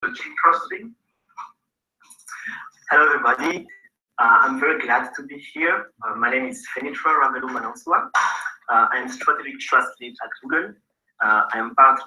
Trusting. Hello, everybody. I'm very glad to be here. My name is Fenitra Ravelu Manansua. I am Strategic Trust Lead at Google. I am part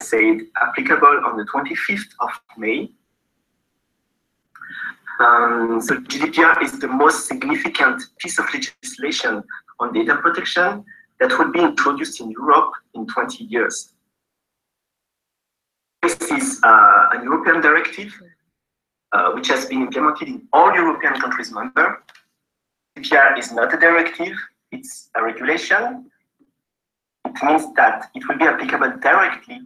said applicable on the 25th of May. So GDPR is the most significant piece of legislation on data protection that will be introduced in Europe in 20 years. This is a European directive which has been implemented in all European countries member. GDPR is not a directive, it's a regulation. It means that it will be applicable directly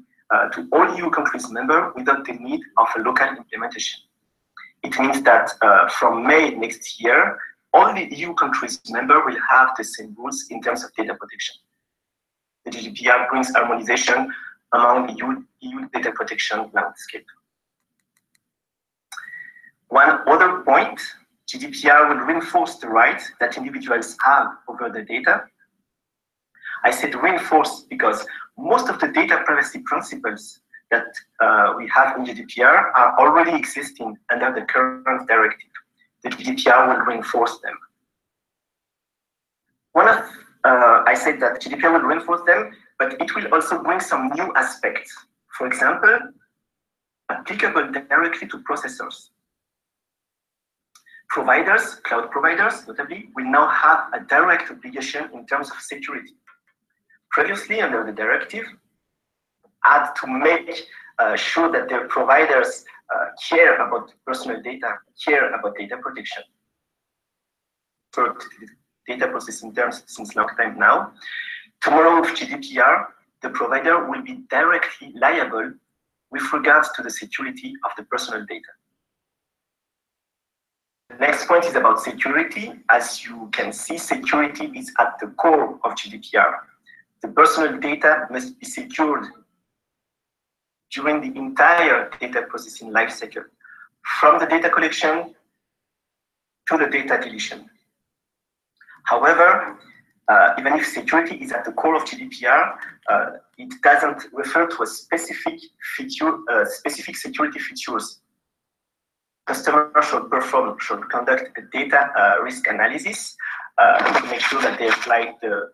to all EU countries member without the need of a local implementation. It means that from May next year, all the EU countries member will have the same rules in terms of data protection. The GDPR brings harmonization among the EU data protection landscape. One other point, GDPR will reinforce the rights that individuals have over the data. I said reinforce because most of the data privacy principles that we have in GDPR are already existing under the current directive. The GDPR will reinforce them. I said that GDPR will reinforce them, but it will also bring some new aspects. For example, applicable directly to processors. Providers, cloud providers notably, will now have a direct obligation in terms of security. Previously, under the directive, had to make sure that their providers care about personal data, care about data protection. For data processing terms since long time now. Tomorrow with GDPR, the provider will be directly liable with regards to the security of the personal data. The next point is about security. As you can see, security is at the core of GDPR. The personal data must be secured during the entire data processing lifecycle, from the data collection to the data deletion. However, even if security is at the core of GDPR, it doesn't refer to a specific security features. Customers should conduct a data risk analysis to make sure that they apply the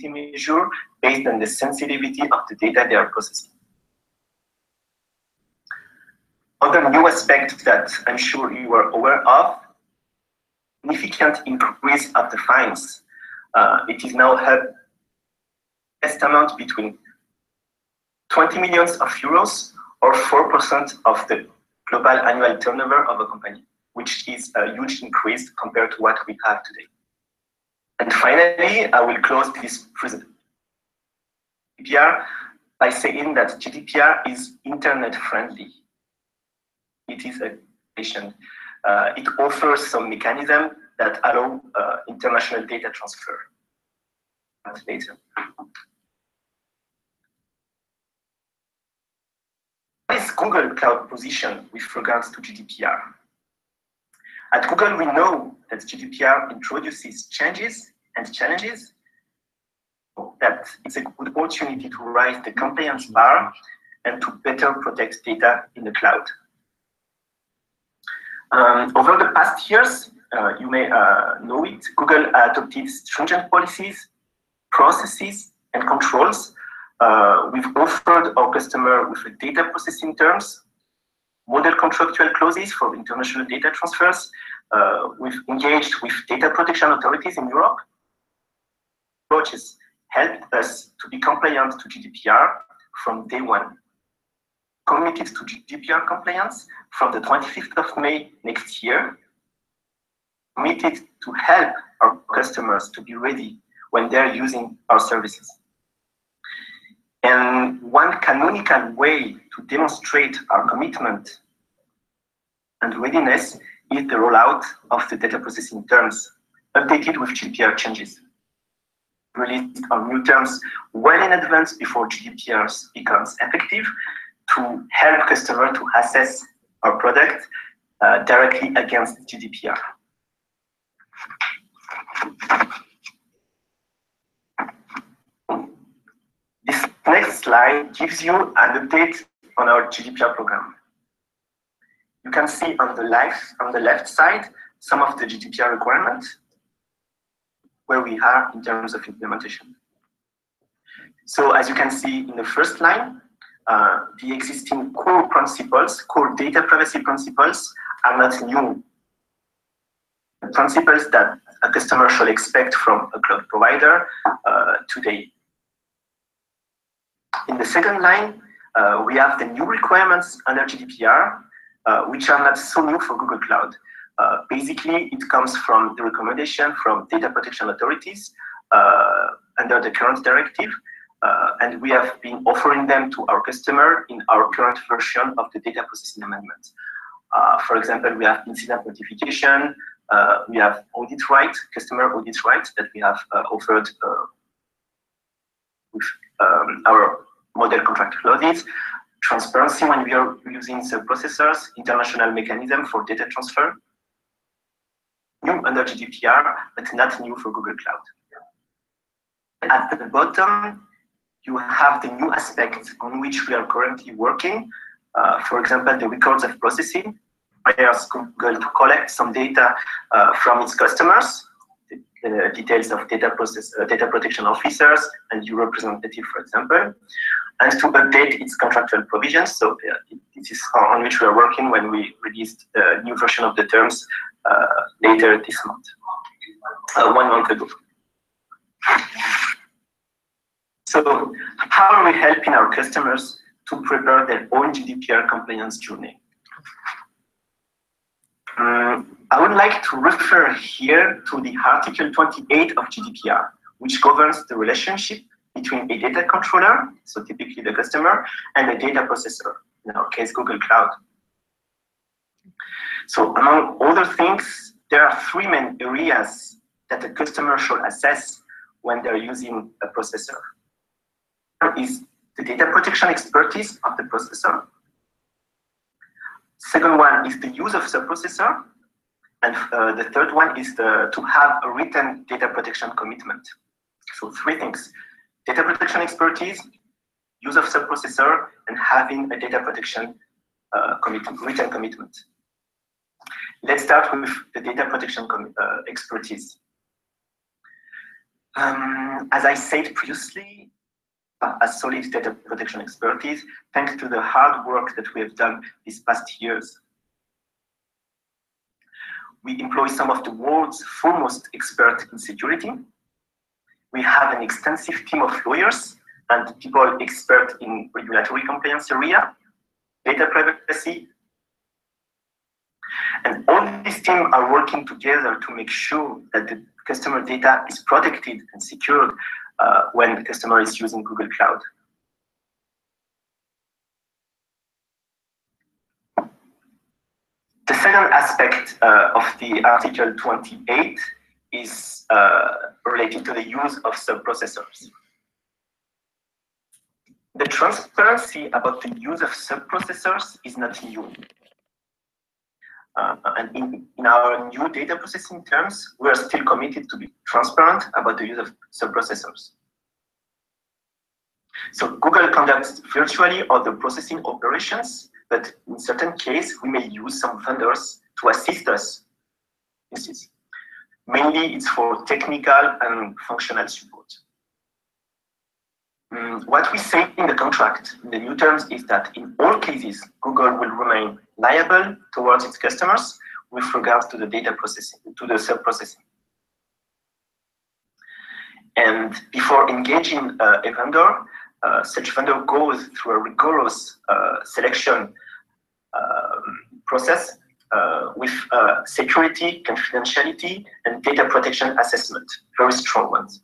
measure based on the sensitivity of the data they are processing. Another new aspect that I'm sure you are aware of, significant increase of the fines. It is now an estimate between 20 millions of euros or 4% of the global annual turnover of a company, which is a huge increase compared to what we have today. And finally, I will close this presentation GDPR by saying that GDPR is internet friendly. It is a nation. It offers some mechanisms that allow international data transfer. Later. What is Google Cloud position with regards to GDPR? At Google, we know that GDPR introduces changes and challenges, that it's a good opportunity to raise the compliance bar and to better protect data in the cloud. Over the past years, you may know it, Google adopted stringent policies, processes, and controls. We've offered our customer with data processing terms, model contractual clauses for international data transfers. We've engaged with data protection authorities in Europe. Approaches helped us to be compliant to GDPR from day one. Committed to GDPR compliance from the 25th of May next year. Committed to help our customers to be ready when they're using our services. And one canonical way to demonstrate our commitment and readiness is the rollout of the data processing terms, updated with GDPR changes. Released our new terms well in advance before GDPR becomes effective to help customers to assess our product directly against GDPR. This next slide gives you an update on our GDPR program. You can see on the left side some of the GDPR requirements where we are in terms of implementation. So as you can see in the first line, the existing core principles, core data privacy principles, are not new. The principles that a customer should expect from a cloud provider today. In the second line, we have the new requirements under GDPR, which are not so new for Google Cloud. Basically, it comes from the recommendation from data protection authorities under the current directive, and we have been offering them to our customer in our current version of the data processing amendment. For example, we have incident notification, we have audit right, customer audit right that we have offered with our model contract clauses, transparency when we are using sub-processors, international mechanism for data transfer. New under GDPR, but not new for Google Cloud. At the bottom, you have the new aspects on which we are currently working. For example, the records of processing requires Google to collect some data from its customers, the details of data protection officers and your representative, for example, and to update its contractual provisions. So this is on which we are working when we released the new version of the terms later this month, 1 month ago. So how are we helping our customers to prepare their own GDPR compliance journey? I would like to refer here to the Article 28 of GDPR, which governs the relationship between a data controller, so typically the customer, and a data processor, in our case, Google Cloud. So among other things, there are 3 main areas that the customer should assess when they're using a processor. One is the data protection expertise of the processor. Second one is the use of the processor. And the third one is to have a written data protection commitment. So 3 things: data protection expertise, use of sub-processor, and having a data protection written commitment. Let's start with the data protection expertise. As I said previously, a solid data protection expertise thanks to the hard work that we have done these past years. We employ some of the world's foremost experts in security. We have an extensive team of lawyers and people expert in regulatory compliance area, data privacy, and all these teams are working together to make sure that the customer data is protected and secured when the customer is using Google Cloud. The second aspect of the Article 28 is related to the use of subprocessors. The transparency about the use of subprocessors is not new. And in our new data processing terms, we are still committed to be transparent about the use of subprocessors. So Google conducts virtually all the processing operations, but in certain cases, we may use some vendors to assist us. Mainly, it's for technical and functional support. What we say in the contract, in the new terms, is that in all cases, Google will remain liable towards its customers with regards to the data processing, to the sub-processing. And before engaging a vendor, such vendor goes through a rigorous selection process with security, confidentiality, and data protection assessment, very strong ones.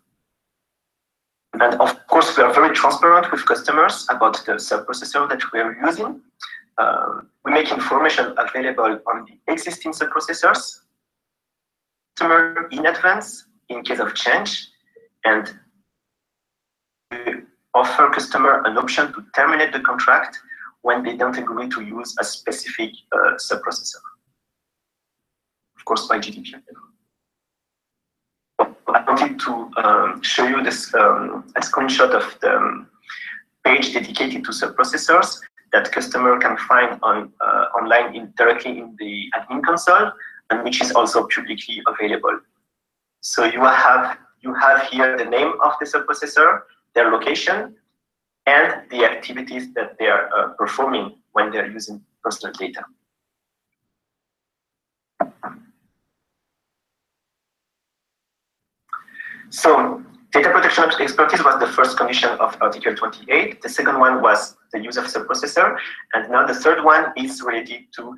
And of course, we are very transparent with customers about the subprocessor that we are using. We make information available on the existing subprocessors, customer in advance in case of change, and we offer customer an option to terminate the contract when they don't agree to use a specific subprocessor. Of course, by GDPR. I wanted to show you this a screenshot of the page dedicated to subprocessors that customer can find on online directly in the admin console, and which is also publicly available. So you have here the name of the subprocessor, their location, and the activities that they are performing when they are using personal data. So data protection expertise was the first condition of Article 28. The second one was the use of subprocessor. And now the third one is related to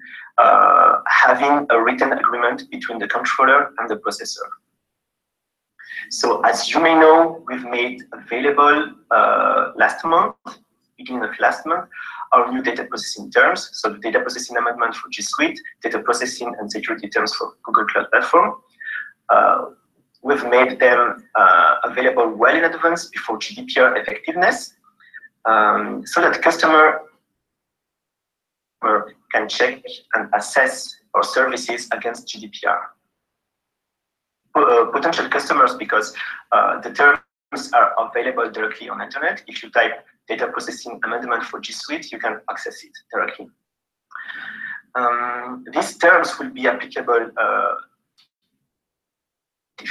having a written agreement between the controller and the processor. So as you may know, we've made available last month, beginning of last month, our new data processing terms. So the data processing amendment for G Suite, data processing and security terms for Google Cloud Platform. We've made them available well in advance before GDPR effectiveness, so that customer can check and assess our services against GDPR. Potential customers, because the terms are available directly on internet. If you type data processing amendment for G Suite, you can access it directly. These terms will be applicable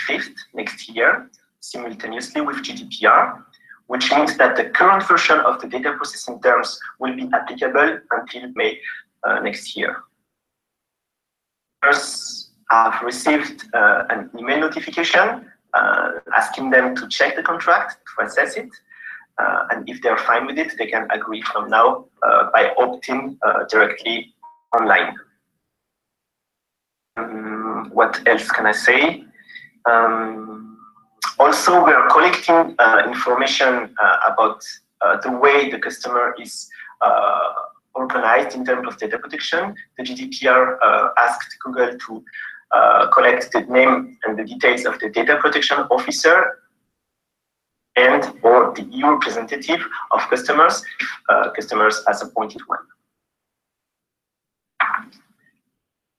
5th next year, simultaneously with GDPR, which means that the current version of the data processing terms will be applicable until May next year. First, I've received an email notification asking them to check the contract, to assess it, and if they're fine with it, they can agree from now by opting directly online. What else can I say? Also, we are collecting information about the way the customer is organized in terms of data protection. The GDPR asked Google to collect the name and the details of the data protection officer and or the EU representative of customers, if customers has appointed one.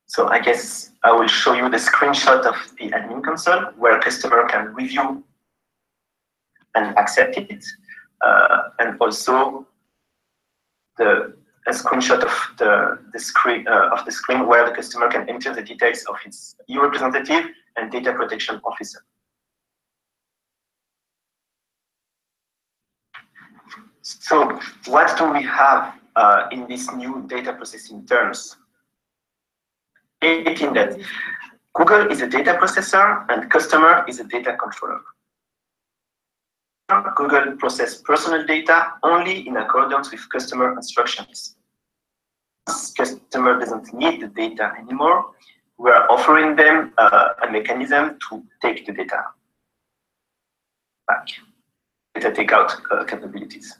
So I guess I will show you the screenshot of the admin console where a customer can review and accept it, and also a screenshot of the screen where the customer can enter the details of its EU representative and data protection officer. So what do we have in this new data processing terms? Stating that Google is a data processor and customer is a data controller. Google processes personal data only in accordance with customer instructions. Once customer doesn't need the data anymore, we are offering them a mechanism to take the data back, data takeout capabilities.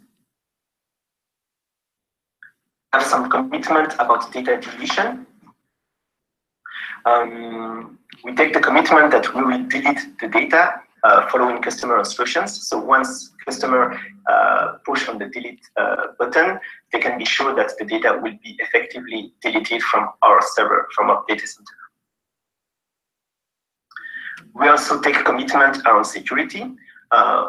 Have some commitment about data deletion. We take the commitment that we will delete the data following customer instructions. So once customer push on the delete button, they can be sure that the data will be effectively deleted from our server, from our data center. We also take commitment around security.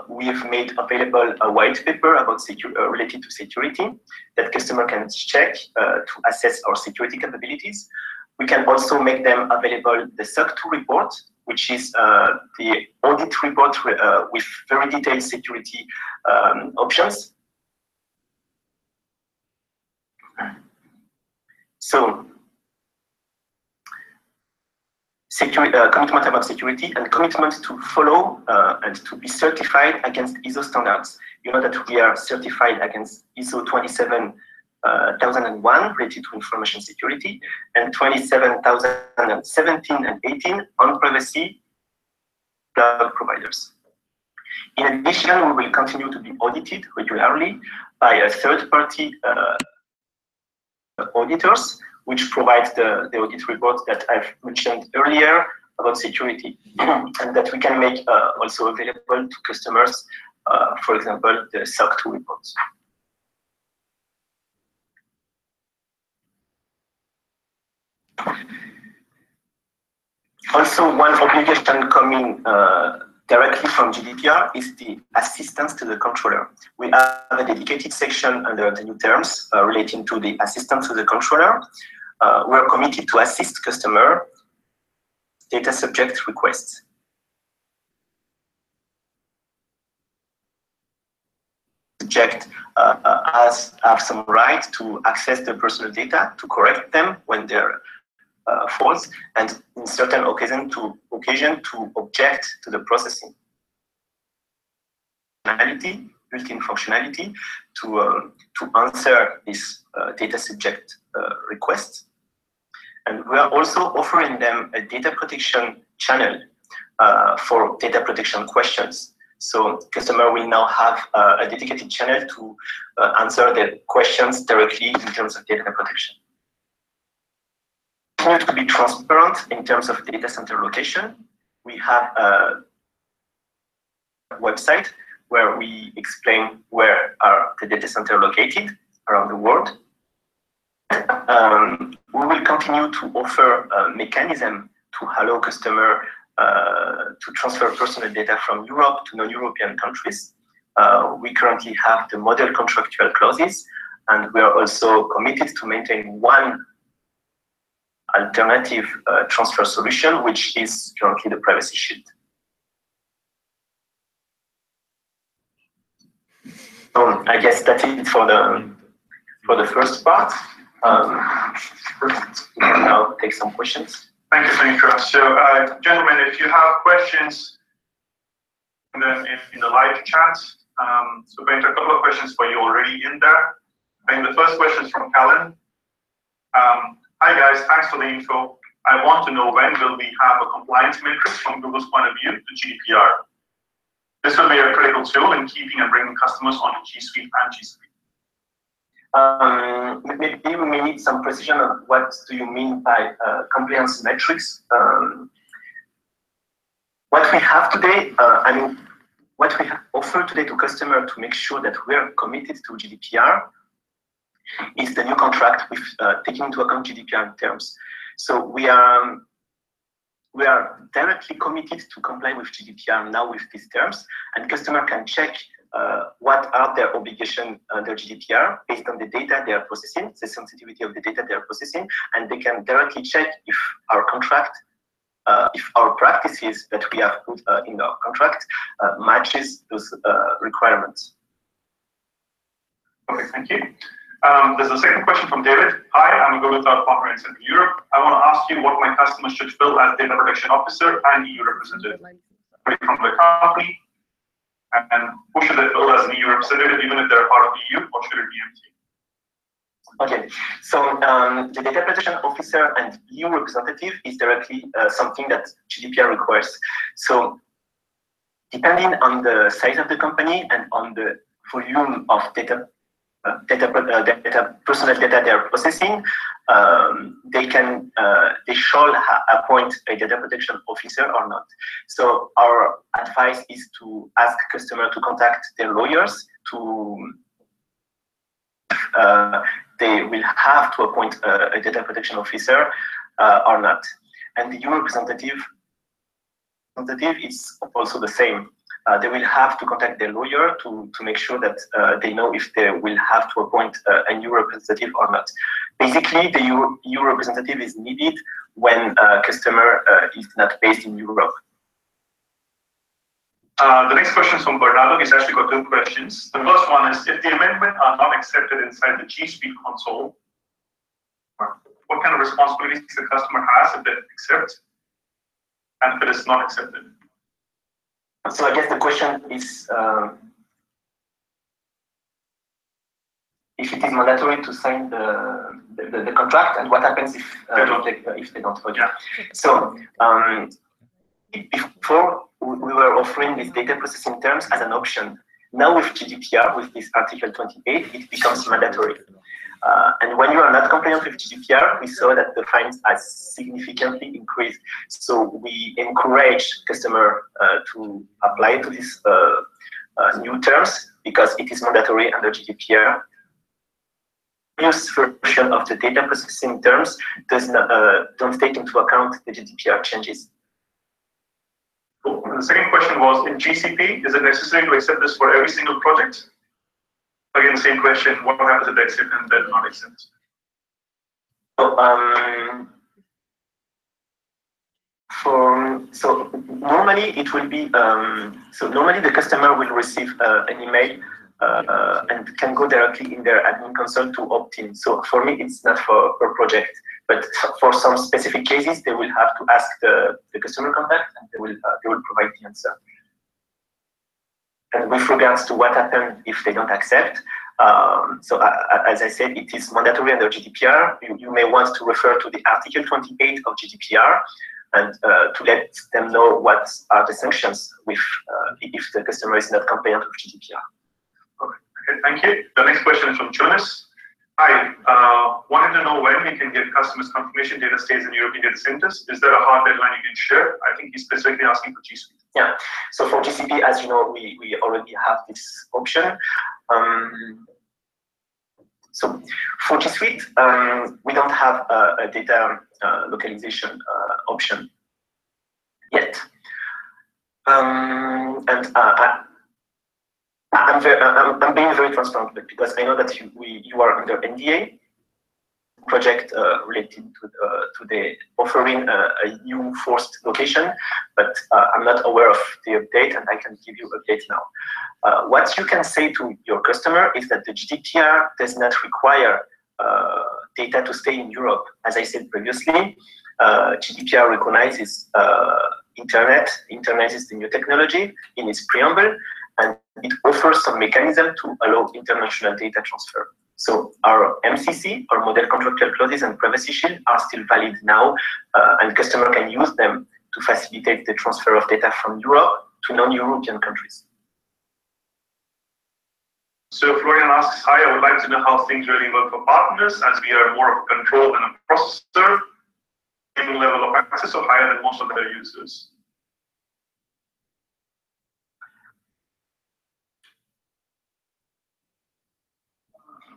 We have made available a white paper about related to security that customer can check to assess our security capabilities. We can also make them available the SOC 2 report, which is the audit report with very detailed security options. So, commitment about security and commitment to follow and to be certified against ISO standards. You know that we are certified against ISO 27001 related to information security and 27017 and 18 on privacy cloud providers. In addition, we will continue to be audited regularly by a third-party auditors, which provides the audit report that I've mentioned earlier about security, and that we can make also available to customers, for example, the SOC 2 reports. Also, one obligation coming directly from GDPR is the assistance to the controller. We have a dedicated section under the new terms relating to the assistance to the controller. We're committed to assist customer data subject requests. Subject have some right to access the personal data, to correct them when they're false, and in certain occasion to object to the processing. Built-in functionality to answer this data subject request. And we are also offering them a data protection channel for data protection questions. So customer will now have a dedicated channel to answer the questions directly in terms of data protection. To be transparent in terms of data center location, we have a website where we explain where are the data center located around the world. We will continue to offer a mechanism to allow customer to transfer personal data from Europe to non-European countries. We currently have the model contractual clauses, and we are also committed to maintain one alternative transfer solution, which is currently the Privacy Shield. So I guess that's it for the first part. We can now take some questions. Thank you, Sonika. So, gentlemen, if you have questions in the live chat, so going to a couple of questions for you already in there. I think the first question is from Callan. Hi guys, thanks for the info. I want to know when will we have a compliance matrix from Google's point of view to GDPR. This will be a critical tool in keeping and bringing customers onto G Suite and G Suite. Maybe we may need some precision on what do you mean by compliance metrics. What we have today, what we offer today to customers to make sure that we're committed to GDPR is the new contract with taking into account GDPR terms. So we are directly committed to comply with GDPR now with these terms, and customer can check what are their obligations under GDPR based on the data they are processing, the sensitivity of the data they are processing, and they can directly check if our contract, if our practices that we have put in our contract matches those requirements. Okay, thank you. There's a second question from David. Hi, I'm a Google Cloud partner in Central Europe. I want to ask you what my customers should fill as data protection officer and EU representative from the company, and who should they fill as an EU representative, even if they're part of the EU, or should it be empty? Okay, so the data protection officer and EU representative is directly something that GDPR requires. So depending on the size of the company and on the volume of personal data they are processing, they shall appoint a data protection officer or not. So our advice is to ask customer to contact their lawyers to they will have to appoint a data protection officer or not. And the EU representative is also the same. They will have to contact their lawyer to make sure that they know if they will have to appoint a new representative or not. Basically, the EU representative is needed when a customer is not based in Europe. The next question is from Bernardo. He's actually got two questions. The first one is, if the amendment are not accepted inside the G Suite console, what kind of responsibilities the customer has if they accept, and if it is not accepted? So I guess the question is if it is mandatory to sign the contract, and what happens if they don't. Okay. Yeah. So before we were offering these data processing terms as an option. Now with GDPR, with this Article 28, it becomes mandatory. And when you are not compliant with GDPR, we saw that the fines are significantly increased. So we encourage customer to apply to these new terms because it is mandatory under GDPR. Previous version of the data processing terms don't take into account the GDPR changes. The second question was, in GCP, is it necessary to accept this for every single project? Again, the same question, what happens if they accept and then not accept? So normally it will be, normally the customer will receive an email and can go directly in their admin console to opt in. So for me, it's not for a project, but for some specific cases, they will have to ask the customer contact, and they will provide the answer. And with regards to what happens if they don't accept, as I said, it is mandatory under GDPR. You may want to refer to the Article 28 of GDPR and to let them know what are the sanctions if the customer is not compliant with GDPR. Okay, thank you. The next question is from Jonas. Hi, wanted to know when we can get customers confirmation data stays in European data centers. Is there a hard deadline you can share? I think he's specifically asking for G Suite. Yeah, so for GCP, as you know, we already have this option. So for G Suite, we don't have a data localization option yet. I'm being very transparent because I know that you are under NDA project related to the offering a new forced location, but I'm not aware of the update, and I can give you update now. What you can say to your customer is that the GDPR does not require data to stay in Europe. As I said previously, GDPR recognizes Internet is the new technology in its preamble, and it offers some mechanism to allow international data transfer. So our MCC, our model contractual clauses and privacy shield are still valid now, and customer can use them to facilitate the transfer of data from Europe to non-European countries. So Florian asks, hi, I would like to know how things really work for partners, as we are more of a control than a processor, given level of access or higher than most of their users.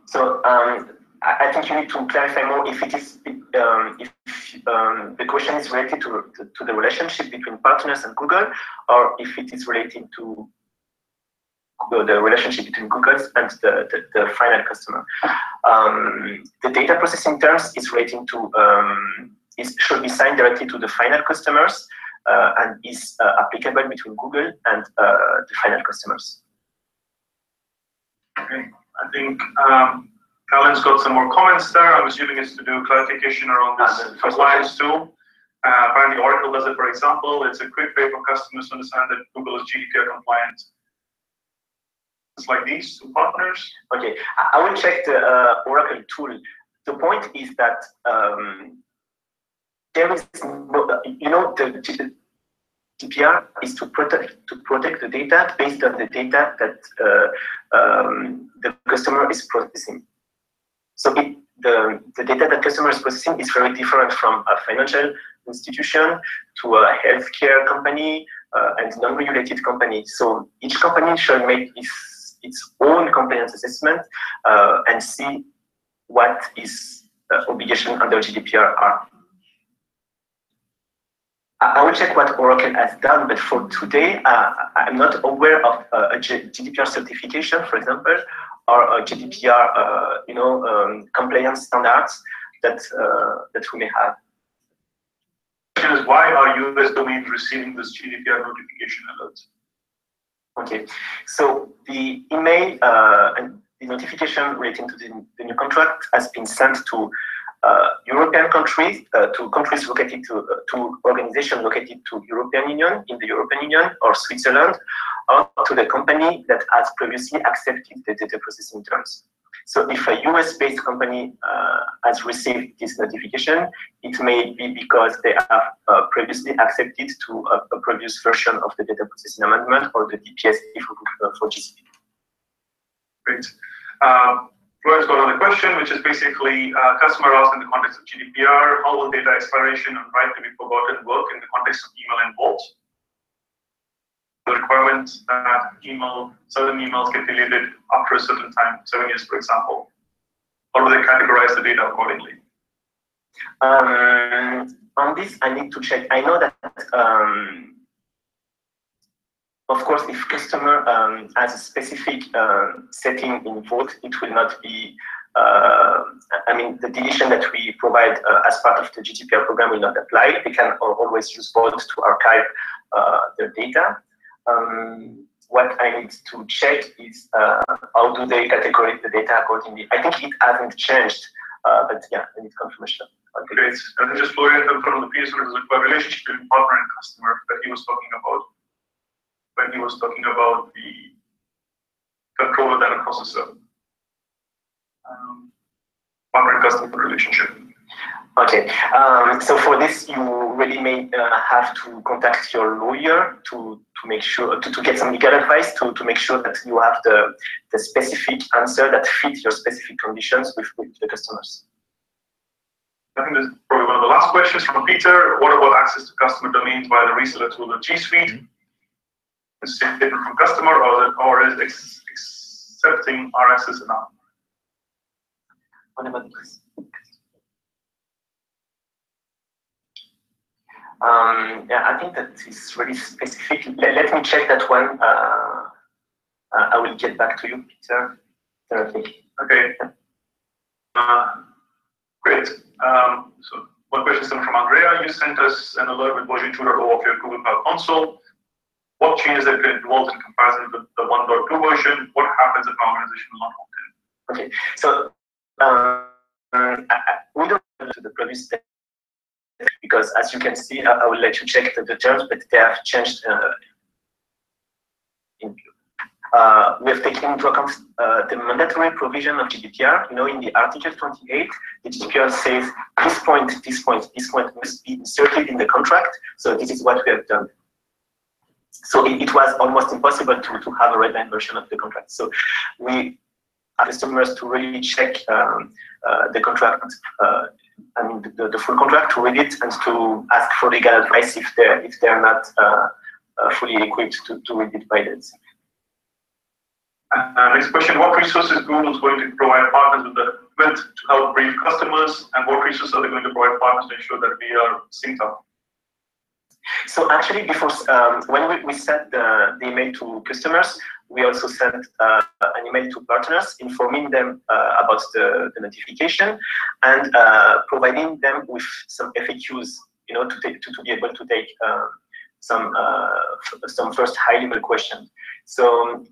So I think you need to clarify more if it is the question is related to the relationship between partners and Google, or if it is related to the relationship between Google and the final customer. The data processing terms is relating to should be signed directly to the final customers and is applicable between Google and the final customers. Okay. I think Alan's got some more comments there. I'm assuming it's to do clarification around this compliance tool. Apparently Oracle does it, for example. It's a quick way for customers to understand that Google is GDPR compliant. It's like these two partners. Okay, I will check the Oracle tool. The point is that there is no, the GDPR is to protect the data based on the data that the customer is processing. So the data that customer is processing is very different from a financial institution to a healthcare company and non-regulated company. So each company should make its own compliance assessment and see what is obligation under GDPR are. I will check what Oracle has done, but for today, I'm not aware of a GDPR certification, for example, or a GDPR, compliance standards that we may have. The question is, why are US domains receiving this GDPR notification alert? Okay, so the email and the notification relating to the new contract has been sent to European countries, to countries located to organizations located to European Union, in the European Union or Switzerland, or to the company that has previously accepted the data processing terms. So if a US-based company has received this notification, it may be because they have previously accepted to a previous version of the data processing amendment or the DPS for GCP. Great. Florence got another question, which is basically customer asked in the context of GDPR, how will data expiration and right to be forgotten work in the context of email and vault? The requirement that certain emails get deleted after a certain time, 7 years, for example. Or will they categorize the data accordingly? On this, I need to check. I know that, of course, if customer has a specific setting in Vault, it will not be, the deletion that we provide as part of the GDPR program will not apply. They can always use Vault to archive their data. What I need to check is how do they categorize the data accordingly. I think it hasn't changed, but yeah, I need confirmation. Okay. Great. And then just Florian confirmed the piece, so there's a relationship between partner and customer that he was talking about when he was talking about the controller data processor. Partner and customer relationship. Okay, so for this, you really may have to contact your lawyer to make sure, to get some legal advice, to make sure that you have the specific answer that fits your specific conditions with the customers. I think this is probably one of the last questions from Peter. What about access to customer domains via the reseller tool of G Suite? Is it different from customer, or is accepting our access enough? What about this? Yeah, I think that is really specific. Let me check that one. I will get back to you, Peter. Okay. Great. So one question from Andrea. You sent us an alert with version 2.0 of your Google Cloud Console. What changes have been involved in comparison with the 1.2 version? What happens if an organization is not opt in? Okay. So we don't go to the previous step, because as you can see, I will let you check the terms, but they have changed. We have taken into account the mandatory provision of GDPR. In the Article 28, the GDPR says this point must be inserted in the contract. So this is what we have done. So it was almost impossible to have a red-line version of the contract. So we ask customers to really check the contract, the full contract, to read it and to ask for legal advice if they're not fully equipped to read it by themselves. Next question, what resources Google is going to provide partners with the equipment to help brief customers, and what resources are they going to provide partners to ensure that we are synced up? So actually, before when we sent the email to customers, we also sent an email to partners informing them about the notification and providing them with some FAQs, to be able to take some first high-level questions. So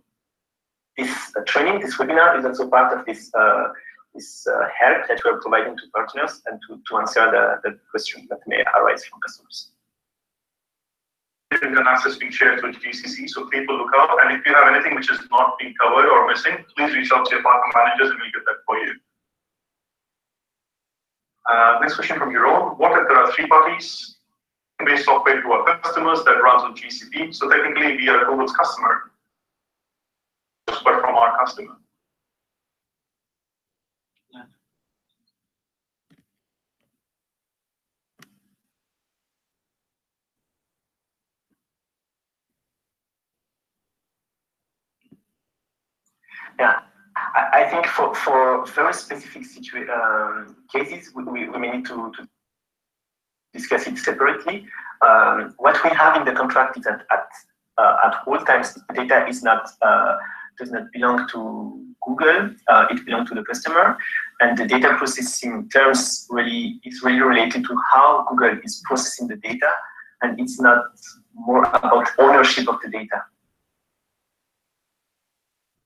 This training, this webinar is also part of this help that we are providing to partners and to answer the questions that may arise from customers. And access being shared with GCC, so people look out. And if you have anything which is not being covered or missing, please reach out to your partner managers and we'll get that for you. Next question from Jerome. What if there are 3 parties based software to our customers that runs on GCP? So technically we are Google's customer, but from our customer. Yeah, I think for very specific cases, we may need to discuss it separately. What we have in the contract is that at all times the data is not does not belong to Google. It belongs to the customer, and the data processing terms is really related to how Google is processing the data, and it's not more about ownership of the data.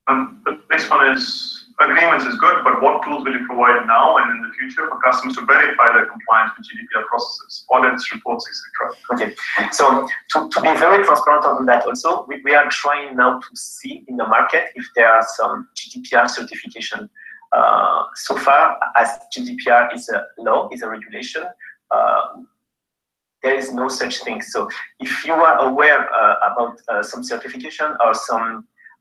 The next one is, agreements is good, but what tools will you provide now and in the future for customers to verify their compliance with GDPR processes, audits, reports, etc.? Okay, so to be very transparent on that also, we are trying now to see in the market if there are some GDPR certification. So far, as GDPR is a law, is a regulation, there is no such thing. So if you are aware about some certification or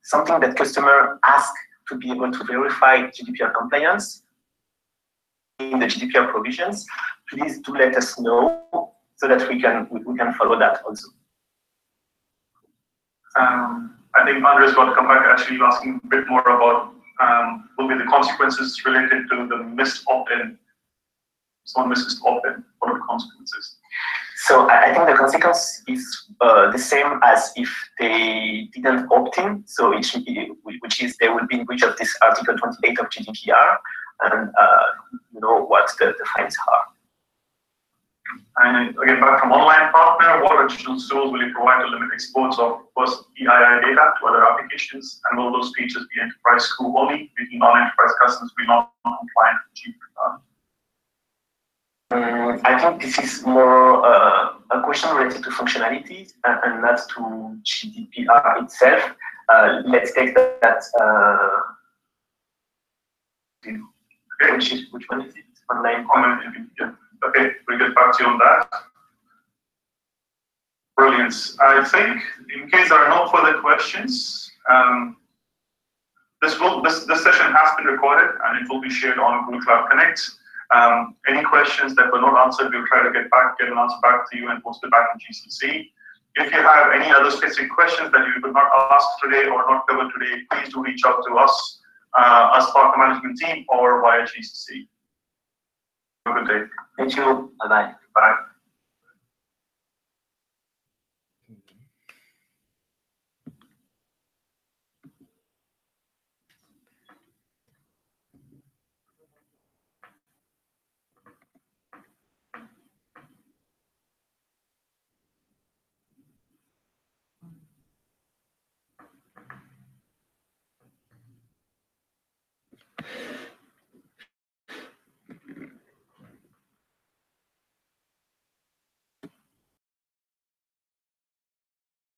something that customer ask to be able to verify GDPR compliance in the GDPR provisions, please do let us know so that we can follow that also. I think Andres got to come back actually asking a bit more about will be the consequences related to the missed opt-in. Someone misses opt-in. What are the consequences? So I think the consequence is the same as if they didn't opt in. So which is they will be in breach of this Article 28 of GDPR, and you know what the fines are. And again, back from online partner, what additional tools will you provide to limit exports of first PII data to other applications? And will those features be enterprise scope only, making non-enterprise customers be not compliant with GDPR? I think this is more a question related to functionalities and not to GDPR itself. Let's take that. Which one is it? Online comment. Yeah. Okay, we'll get back to you on that. Brilliant. I think, in case there are no further questions, this session has been recorded and it will be shared on Google Cloud Connect. Any questions that were not answered, we'll try to get an answer back to you and post it back in GCC. If you have any other specific questions that you could not ask today or not cover today, please do reach out to us as partner management team or via GCC. Have a good day. Thank you. Bye-bye. Bye.